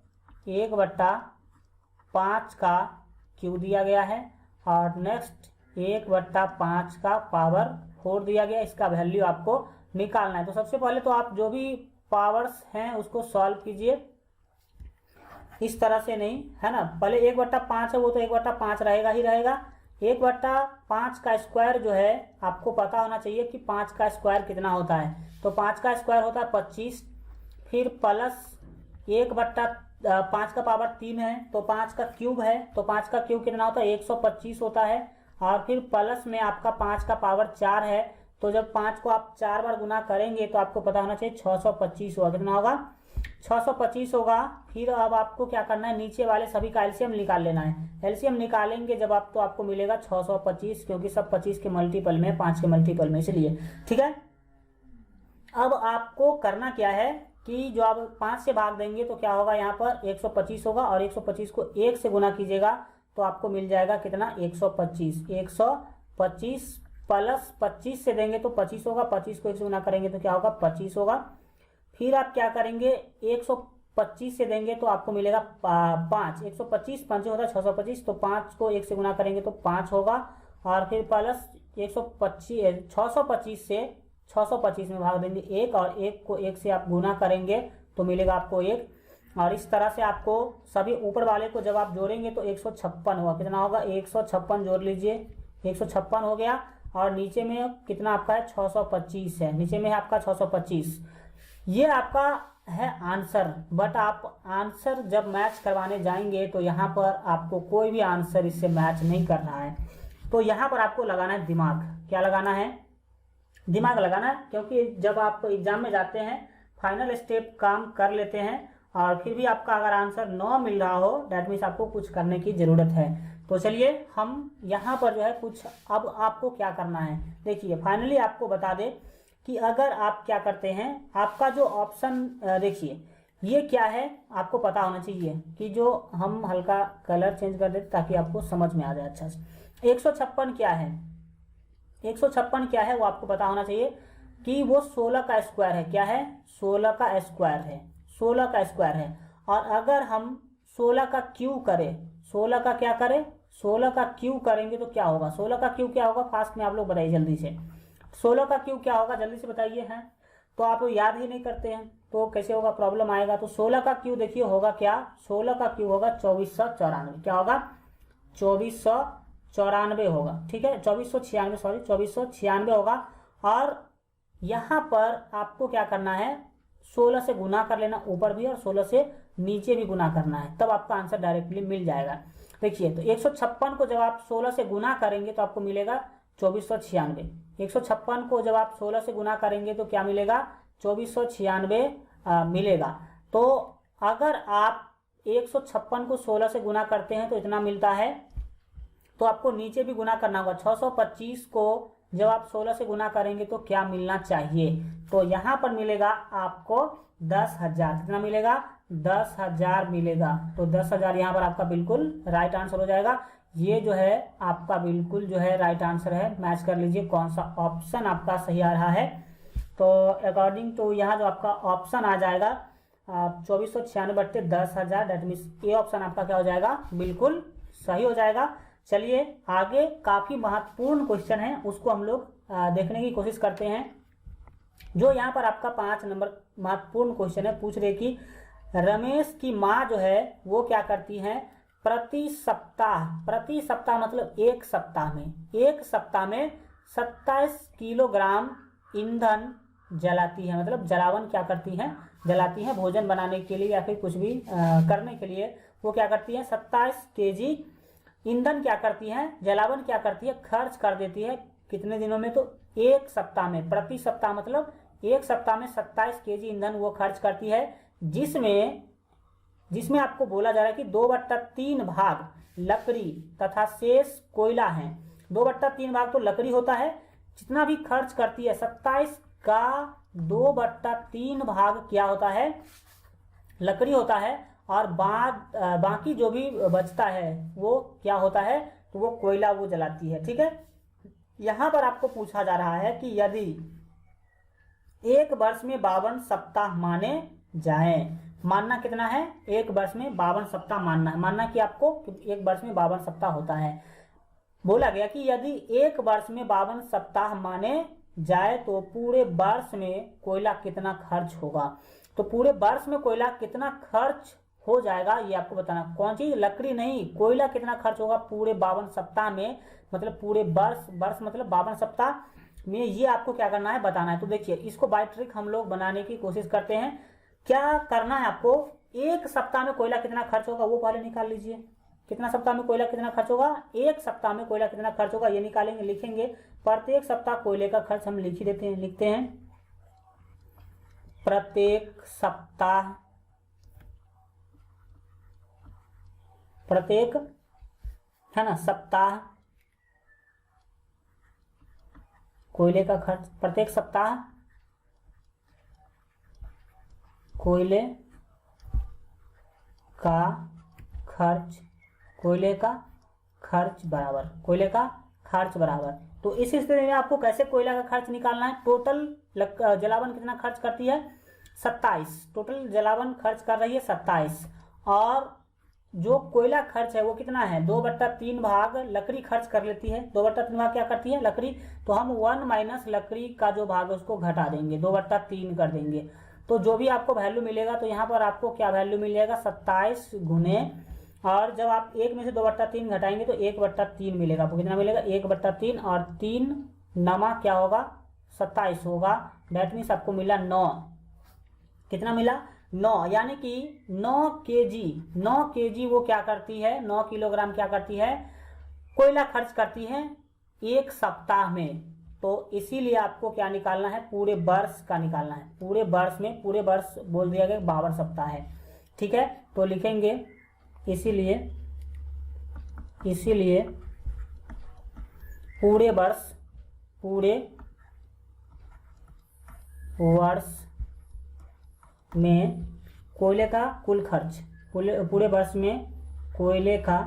1/5 का क्यूब दिया गया है और नेक्स्ट 1/5 का पावर 4 दिया गया। इसका वैल्यू आपको निकालना है। तो सबसे पहले तो आप जो भी पावर्स हैं उसको सॉल्व कीजिए, इस तरह से नहीं है ना। पहले 1/5 है, वो तो 1/5 रहेगा ही रहेगा। 1/5 का स्क्वायर जो है आपको पता होना चाहिए कि 5 का स्क्वायर कितना होता है। तो 5 का स्क्वायर होता है 25, फिर प्लस 1/5 का पावर 3 है तो 5 का क्यूब है, तो 5 का क्यूब कितना होता है 125 होता है। और फिर प्लस में आपका 5 का पावर 4 है, तो जब 5 को आप 4 बार गुना करेंगे तो आपको पता होना चाहिए 625 होगा। कितना होगा, 625 होगा। फिर अब आपको क्या करना है, नीचे वाले सभी का एलसीएम निकाल लेना है। एलसीएम निकालेंगे जब आप, तो आपको मिलेगा 625, क्योंकि सब 25 के मल्टीपल में, 5 के मल्टीपल में, इसलिए ठीक है। अब आपको करना क्या है कि जो आप 5 से भाग देंगे तो क्या होगा, यहाँ पर 125 होगा और 125 को 1 से गुना कीजिएगा तो आपको मिल जाएगा कितना, 125। 125 प्लस 25 से देंगे तो 25 होगा, 25 को 1 से गुना करेंगे तो क्या होगा, 25 होगा। फिर आप क्या करेंगे, 125 से देंगे तो आपको मिलेगा 5। 125 5 होता है 625, तो 5 को 1 से गुना करेंगे तो 5 होगा। और फिर प्लस 625 से 625 में भाग देंगे 1 और 1 को 1 से आप गुना करेंगे तो मिलेगा आपको 1। और इस तरह से आपको सभी ऊपर वाले को जब आप जोड़ेंगे तो 156 होगा। कितना होगा, 156 जोड़ लीजिए, 156 हो गया। और नीचे में कितना आपका है, 625 है, नीचे में है आपका 625। ये आपका है आंसर। बट आप आंसर जब मैच करवाने जाएंगे तो यहाँ पर आपको कोई भी आंसर इससे मैच नहीं कर रहा है। तो यहाँ पर आपको लगाना है दिमाग। क्या लगाना है, दिमाग लगाना है, क्योंकि जब आप एग्जाम में जाते हैं फाइनल स्टेप काम कर लेते हैं और फिर भी आपका अगर आंसर 9 मिल रहा हो, दैट मीन्स आपको कुछ करने की जरूरत है। तो चलिए हम यहाँ पर जो है कुछ, अब आपको क्या करना है, देखिए फाइनली आपको बता दें कि अगर आप क्या करते हैं, आपका जो ऑप्शन देखिए ये क्या है, आपको पता होना चाहिए कि जो हम हल्का कलर चेंज कर देते ताकि आपको समझ में आ जाए अच्छा से। 156 क्या है, 156 क्या है वो आपको पता होना चाहिए कि वो 16 का स्क्वायर है। क्या है, 16 का स्क्वायर है, 16 का स्क्वायर है। और अगर हम 16 का क्यू करें, 16 का क्या करें, 16 का क्यू करेंगे तो क्या होगा, 16 का क्यू क्या होगा, फास्ट में आप लोग बताइए जल्दी से। 16 का क्यू क्या होगा, जल्दी से बताइए। हैं तो आप लोग याद ही नहीं करते हैं तो कैसे होगा, प्रॉब्लम आएगा। तो 16 का क्यू देखिए होगा क्या, 16 का क्यू होगा 2494। क्या होगा, 2494 होगा, ठीक है, 2496, सॉरी 2496 होगा। और यहाँ पर आपको क्या करना है, 16 से गुना कर लेना ऊपर भी और 16 से नीचे भी गुना करना है, तब आपका आंसर डायरेक्टली मिल जाएगा। देखिए तो 156 को जब आप 16 से गुना करेंगे तो आपको मिलेगा 2496। 156 को जब आप 16 से गुना करेंगे तो क्या मिलेगा, 2496 मिलेगा। तो अगर आप 156 को 16 से गुना करते हैं तो इतना मिलता है, तो आपको नीचे भी गुना करना होगा। 625 को जब आप 16 से गुना करेंगे तो क्या मिलना चाहिए, तो यहाँ पर मिलेगा आपको 10,000। कितना मिलेगा, 10,000 मिलेगा। तो 10,000 यहाँ पर आपका बिल्कुल राइट आंसर हो जाएगा। ये जो है आपका बिल्कुल जो है राइट आंसर है। मैच कर लीजिए कौन सा ऑप्शन आपका सही आ रहा है। तो अकॉर्डिंग टू यहाँ जो आपका ऑप्शन आ जाएगा 2496/10,000, दैट मीन्स ये ऑप्शन आपका क्या हो जाएगा, बिल्कुल सही हो जाएगा। चलिए आगे काफी महत्वपूर्ण क्वेश्चन है, उसको हम लोग देखने की कोशिश करते हैं। जो यहाँ पर आपका 5 नंबर महत्वपूर्ण क्वेश्चन है, पूछ रहे कि रमेश की माँ जो है वो क्या करती है, प्रति सप्ताह मतलब एक सप्ताह में 27 किलोग्राम ईंधन जलाती है। मतलब जलावन क्या करती है, जलाती है भोजन बनाने के लिए या फिर कुछ भी करने के लिए। वो क्या करती है, 27 केजी ईंधन क्या करती है, जलावन क्या करती है, खर्च कर देती है। कितने दिनों में, तो एक सप्ताह में। प्रति सप्ताह मतलब एक सप्ताह में 27 केजी ईंधन वो खर्च करती है, जिसमें आपको बोला जा रहा है कि 2/3 भाग लकड़ी तथा शेष कोयला है। 2/3 भाग तो लकड़ी होता है, जितना भी खर्च करती है 27 का 2/3 भाग क्या होता है, लकड़ी होता है, और बाकी जो भी बचता है वो क्या होता है, तो वो कोयला वो जलाती है। ठीक है, यहां पर आपको पूछा जा रहा है कि यदि एक वर्ष में 52 सप्ताह माने जाए, मानना कितना है, एक वर्ष में 52 सप्ताह मानना है, मानना कि आपको एक वर्ष में 52 सप्ताह होता है। बोला गया कि यदि एक वर्ष में 52 सप्ताह माने जाए तो पूरे वर्ष में कोयला कितना खर्च होगा। तो पूरे वर्ष में कोयला कितना खर्च हो जाएगा ये आपको बताना। कौन चीज, लकड़ी नहीं, कोयला कितना खर्च होगा पूरे 52 सप्ताह में, मतलब पूरे वर्ष मतलब 52 सप्ताह में, ये आपको क्या करना है, बताना है। तो देखिए इसको बाय ट्रिक हम लोग बनाने की कोशिश करते हैं। क्या करना है आपको, एक सप्ताह में कोयला कितना खर्च होगा वो पहले निकाल लीजिए। कितना सप्ताह में कोयला कितना खर्च होगा, एक सप्ताह में कोयला कितना खर्च होगा ये निकालेंगे, लिखेंगे। प्रत्येक सप्ताह कोयले का खर्च हम लिख ही देते हैं, लिखते हैं प्रत्येक सप्ताह, प्रत्येक है ना सप्ताह कोयले का खर्च, प्रत्येक सप्ताह कोयले का खर्च, कोयले का खर्च बराबर, कोयले का खर्च बराबर। तो इस स्थिति में आपको कैसे कोयला का खर्च निकालना है, टोटल जलावन कितना खर्च करती है 27, टोटल जलावन खर्च कर रही है 27, और जो कोयला खर्च है वो कितना है 2/3 भाग लकड़ी खर्च कर लेती है। 2/3 भाग क्या करती है, लकड़ी। तो हम 1 माइनस लकड़ी का जो भाग है उसको घटा देंगे, 2/3 कर देंगे। तो जो भी आपको वैल्यू मिलेगा, तो यहाँ पर आपको क्या वैल्यू मिल जाएगा 27 गुने, और जब आप एक में से 2/3 घटाएंगे तो 1/3 मिलेगा। आपको कितना मिलेगा 1/3, और 3 नमा क्या होगा 27 होगा। दैट मीन्स आपको मिला 9, कितना मिला 9, यानी कि 9 केजी वो क्या करती है, 9 किलोग्राम क्या करती है, कोयला खर्च करती है एक सप्ताह में। तो इसीलिए आपको क्या निकालना है, पूरे वर्ष का निकालना है। पूरे वर्ष में, पूरे वर्ष बोल दिया गया 52 सप्ताह है। ठीक है, तो लिखेंगे इसीलिए पूरे वर्ष में कोयले का कुल खर्च, पूरे वर्ष में कोयले का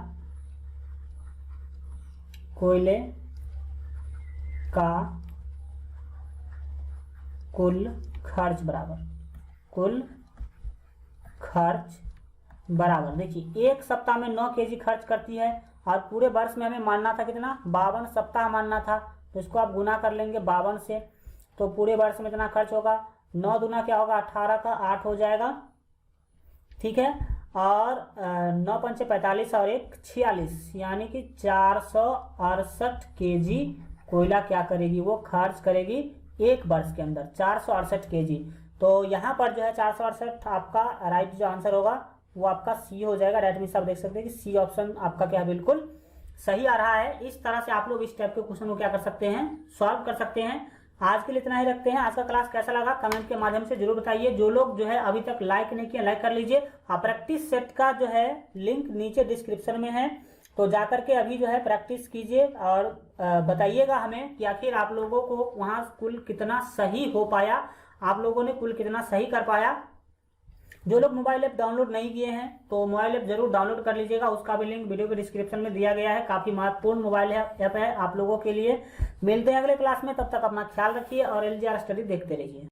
कुल खर्च बराबर, कुल खर्च बराबर। देखिए एक सप्ताह में 9 केजी खर्च करती है, और पूरे वर्ष में हमें मानना था कितना 52 सप्ताह मानना था। तो इसको आप गुना कर लेंगे 52 से, तो पूरे वर्ष में इतना खर्च होगा। 9 दूना क्या होगा 18 का 8 हो जाएगा। ठीक है, और 9 पंचे 45 और 1 46, यानी कि 468 केजी कोयला क्या करेगी, वो खर्च करेगी एक वर्ष के अंदर, 468 केजी। तो यहाँ पर जो है 468 आपका राइट जो आंसर होगा वो आपका सी हो जाएगा। दैट मीन्स आप देख सकते हैं कि सी ऑप्शन आपका क्या है, बिल्कुल सही आ रहा है। इस तरह से आप लोग इस टाइप के क्वेश्चन को क्या कर सकते हैं, सॉल्व कर सकते हैं। आज के लिए इतना ही रखते हैं। आज का क्लास कैसा लगा कमेंट के माध्यम से जरूर बताइए। जो लोग जो है अभी तक लाइक नहीं किया लाइक कर लीजिए। प्रैक्टिस सेट का जो है लिंक नीचे डिस्क्रिप्शन में है, तो जाकर के अभी जो है प्रैक्टिस कीजिए और बताइएगा हमें कि आखिर आप लोगों को वहां कुल कितना सही हो पाया, आप लोगों ने कुल कितना सही कर पाया। जो लोग मोबाइल ऐप डाउनलोड नहीं किए हैं तो मोबाइल ऐप जरूर डाउनलोड कर लीजिएगा, उसका भी लिंक वीडियो के डिस्क्रिप्शन में दिया गया है। काफी महत्वपूर्ण मोबाइल ऐप है आप लोगों के लिए। मिलते हैं अगले क्लास में, तब तक अपना ख्याल रखिए और LGR स्टडी देखते रहिए।